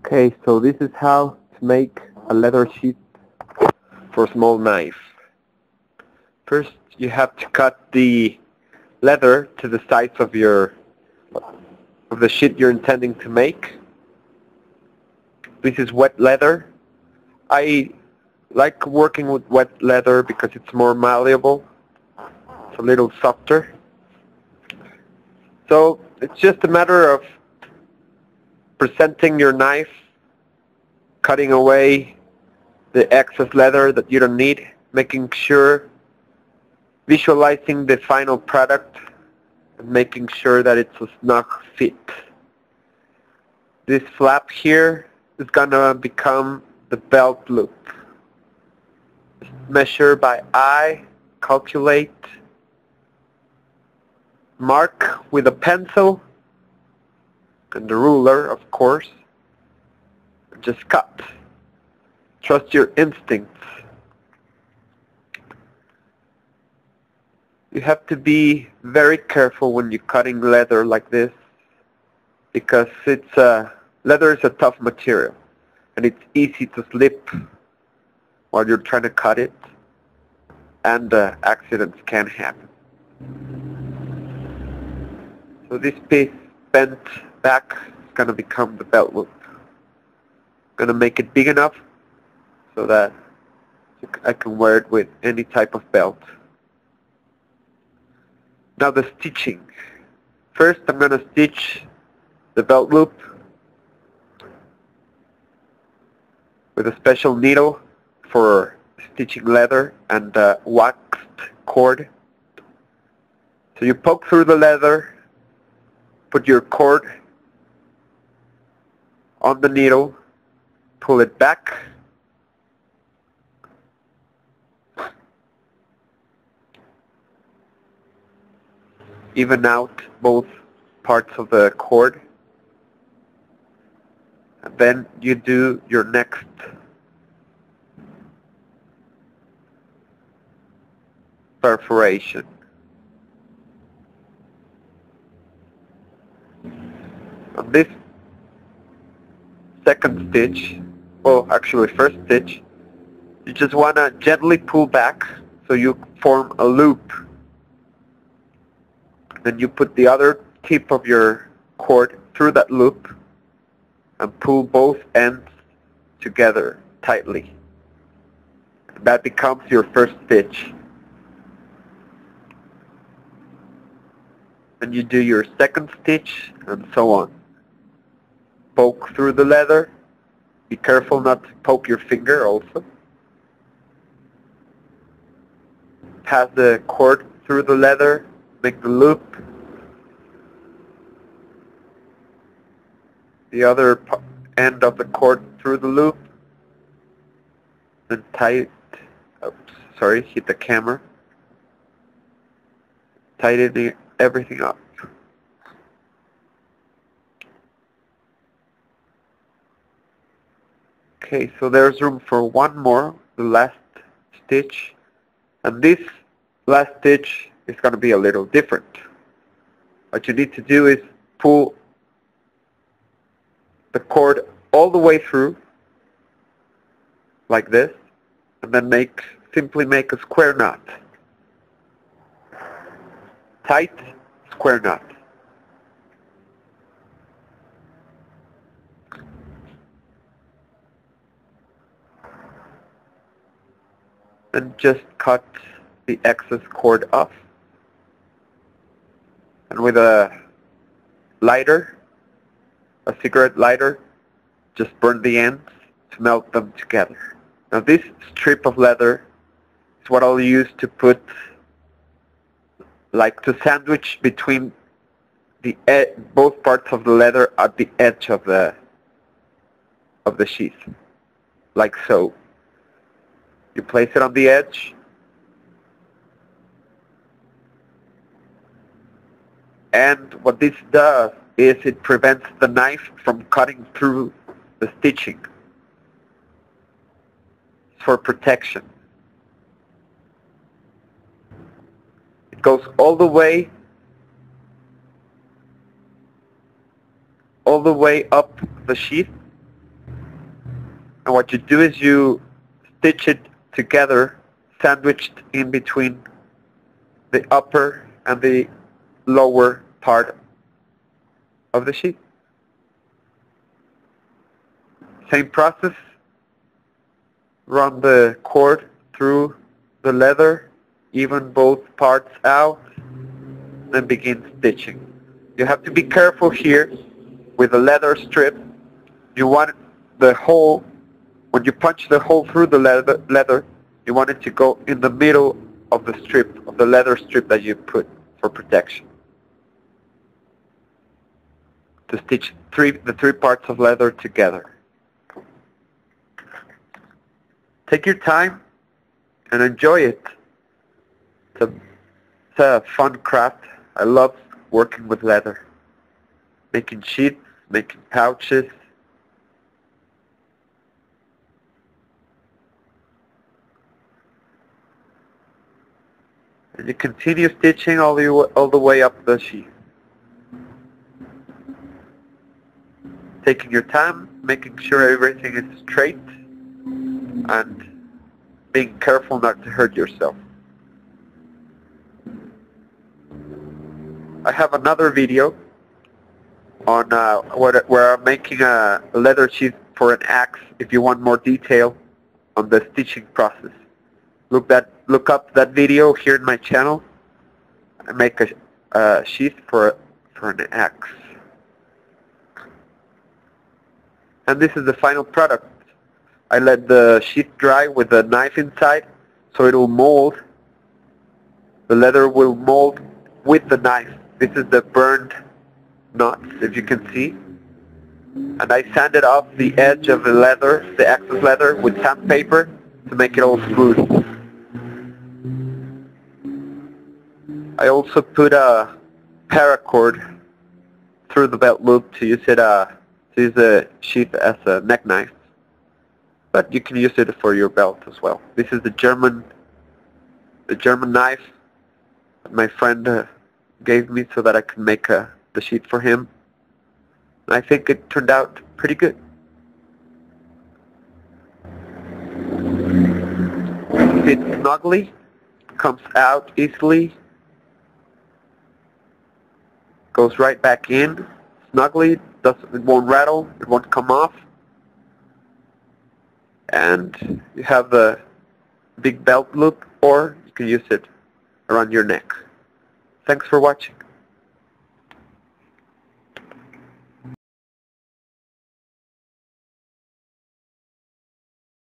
Okay, so this is how to make a leather sheath for a small knife. First, you have to cut the leather to the size of the sheet you're intending to make. This is wet leather. I like working with wet leather because it's more malleable. It's a little softer. So it's just a matter of presenting your knife, cutting away the excess leather that you don't need, making sure, visualizing the final product, and making sure that it's a snug fit. This flap here is gonna become the belt loop. Measure by eye, calculate, mark with a pencil and the ruler, of course. Just cut. Trust your instincts. You have to be very careful when you're cutting leather like this because leather is a tough material and it's easy to slip while you're trying to cut it, and accidents can happen. So this piece bent back is going to become the belt loop. Going to make it big enough so that I can wear it with any type of belt. Now the stitching. First I'm going to stitch the belt loop with a special needle for stitching leather and waxed cord. So you poke through the leather, put your cord on the needle, pull it back, even out both parts of the cord, and then you do your next perforation. On this second stitch, well actually first stitch, you just want to gently pull back so you form a loop. Then you put the other tip of your cord through that loop and pull both ends together tightly. That becomes your first stitch. And you do your second stitch and so on. Poke through the leather. Be careful not to poke your finger also. Pass the cord through the leather, make the loop. The other end of the cord through the loop. And tight, hit the camera. Tighten everything up. Okay, so there's room for one more, the last stitch. And this last stitch is going to be a little different. What you need to do is pull the cord all the way through, like this, and then simply make a square knot. Tight square knot. And just cut the excess cord off. And with a lighter, a cigarette lighter, just burn the ends to melt them together. Now this strip of leather is what I'll use to put, like to sandwich between both parts of the leather at the edge of the sheath, like so. You place it on the edge, and what this does is it prevents the knife from cutting through the stitching. It's for protection. It goes all the way up the sheath what you do is you stitch it together, sandwiched in between the upper and the lower part of the sheath. Same process. Run the cord through the leather, even both parts out, then begin stitching. You have to be careful here with the leather strip. You want the hole, when you punch the hole through the leather, you want it to go in the middle of the strip, of the leather strip that you put for protection. To stitch the three parts of leather together. Take your time and enjoy it. It's a fun craft. I love working with leather. Making sheaths, making pouches. And you continue stitching all the way up the sheath. Taking your time, making sure everything is straight, and being careful not to hurt yourself. I have another video on where I'm making a leather sheath for an axe if you want more detail on the stitching process. Look up that video here in my channel. I make a sheath for an axe. And this is the final product. I let the sheath dry with the knife inside, so it will mold. The leather will mold with the knife. This is the burned knots, if you can see. And I sanded off the edge of the leather, the excess leather, with sandpaper to make it all smooth. I also put a paracord through the belt loop to use the sheath as a neck knife. But you can use it for your belt as well. This is the German knife that my friend gave me so that I could make the sheath for him. And I think it turned out pretty good. Fits snugly, comes out easily, goes right back in snugly. It won't rattle, it won't come off. And you have the big belt loop, or you can use it around your neck. Thanks for watching.